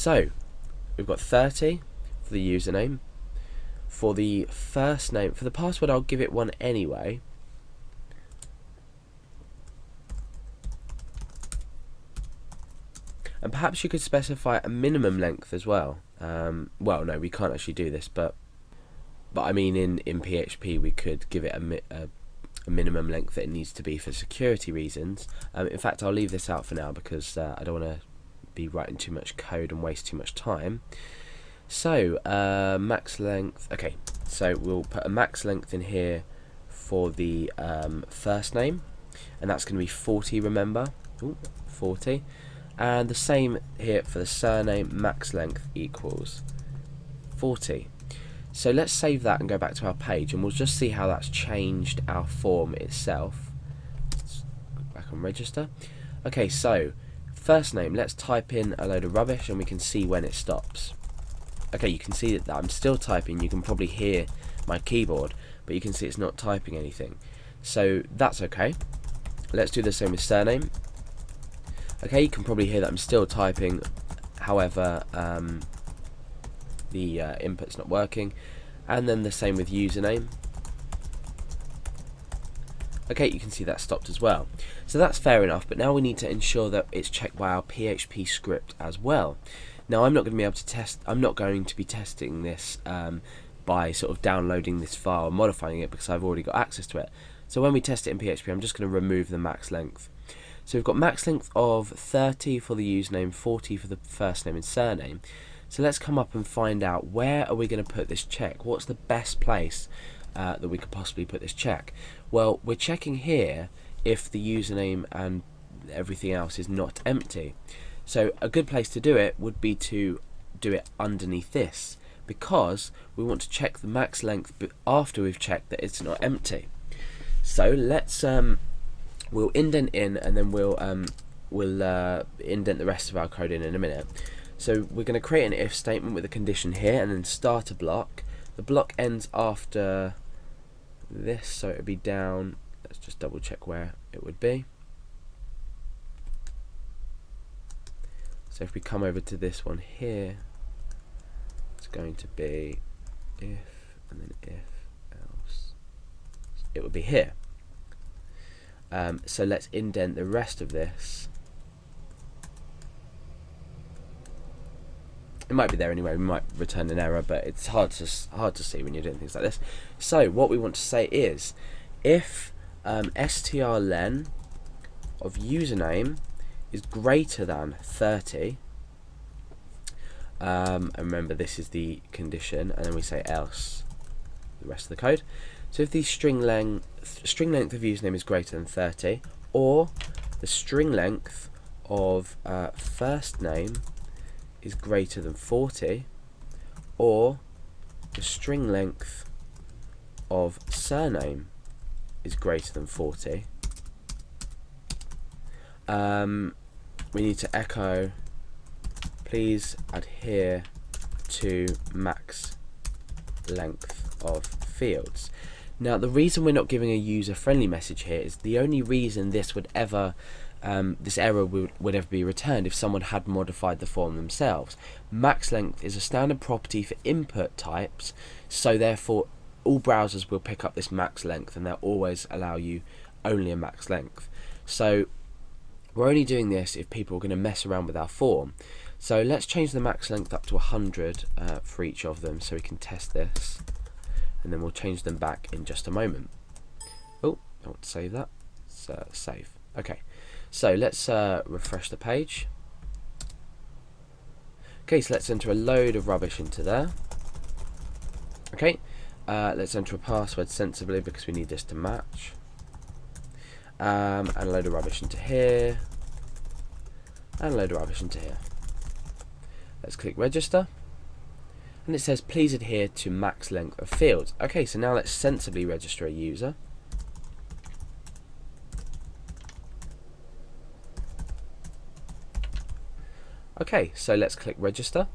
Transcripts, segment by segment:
So we've got 30 for the username. For the first name, for the password, I'll give it one anyway. And perhaps you could specify a minimum length as well. Well, no, we can't actually do this, but I mean, in PHP we could give it a minimum length that it needs to be for security reasons. In fact, I'll leave this out for now because I don't want to be writing too much code and waste too much time. So max length. Okay, so we'll put a max length in here for the first name, and that's going to be 40. Remember, 40. And the same here for the surname. Max length equals 40. So let's save that and go back to our page, and we'll just see how that's changed our form itself. Let's go back on register. Okay, so first name, let's type in a load of rubbish and we can see when it stops. Okay, you can see that I'm still typing. You can probably hear my keyboard, but you can see it's not typing anything. So that's okay. Let's do the same with surname. Okay, you can probably hear that I'm still typing, however the input's not working. And then the same with username. Okay, you can see that stopped as well. So that's fair enough, but now we need to ensure that it's checked by our PHP script as well. Now I'm not going to be able to test, I'm not going to be testing this by sort of downloading this file and modifying it because I've already got access to it. So when we test it in PHP, I'm just going to remove the max length. So we've got max length of 30 for the username, 40 for the first name and surname. So let's come up and find out, where are we going to put this check? What's the best place that we could possibly put this check? Well, we're checking here if the username and everything else is not empty. So a good place to do it would be to do it underneath this, because we want to check the max length after we've checked that it's not empty. So let's we'll indent in, and then we'll indent the rest of our code in a minute. So we're going to create an if statement with a condition here, and then start a block. The block ends after this, so it would be down. Let's just double check where it would be. So if we come over to this one here, it's going to be if, and then if else. It would be here. So let's indent the rest of this. It might be there anyway. We might return an error, but it's hard to see when you're doing things like this. So what we want to say is, if strlen of username is greater than 30, and remember this is the condition, and then we say else the rest of the code. So if the string length of username is greater than 30, or the string length of first name is greater than 40, or the string length of surname is greater than 40, we need to echo, please adhere to max length of fields. Now the reason we're not giving a user-friendly message here is the only reason this would ever this error would ever be returned if someone had modified the form themselves. Max length is a standard property for input types, so therefore all browsers will pick up this max length, and they'll always allow you only a max length. So we're only doing this if people are going to mess around with our form. So let's change the max length up to 100 for each of them, so we can test this, and then we'll change them back in just a moment. Oh, I want to save that. Save. Okay. So let's refresh the page. Okay, so let's enter a load of rubbish into there. Okay, let's enter a password sensibly because we need this to match. And a load of rubbish into here. And a load of rubbish into here. Let's click register. And it says please adhere to max length of fields. Okay, so now let's sensibly register a user. Okay, so let's click register,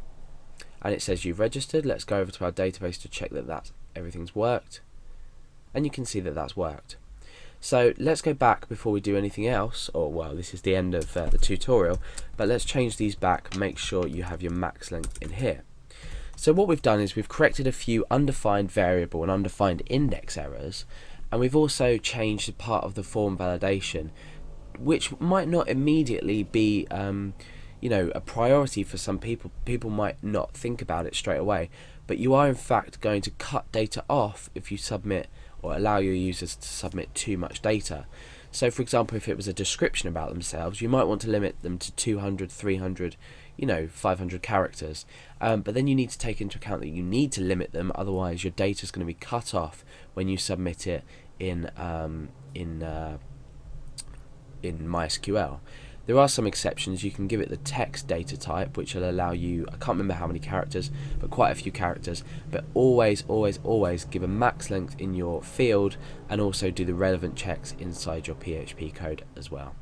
and it says you've registered. Let's go over to our database to check that everything's worked, and you can see that that's worked. So let's go back before we do anything else, or well, this is the end of the tutorial, but let's change these back, make sure you have your max length in here. So what we've done is we've corrected a few undefined variable and undefined index errors, and we've also changed a part of the form validation, which might not immediately be you know, a priority for some people. People might not think about it straight away, but you are in fact going to cut data off if you submit or allow your users to submit too much data. So for example, if it was a description about themselves, you might want to limit them to 200, 300, you know, 500 characters, but then you need to take into account that you need to limit them, otherwise your data is going to be cut off when you submit it in MySQL. There are some exceptions. You can give it the text data type, which will allow you, I can't remember how many characters, but quite a few characters, but always give a max length in your field, and also do the relevant checks inside your PHP code as well.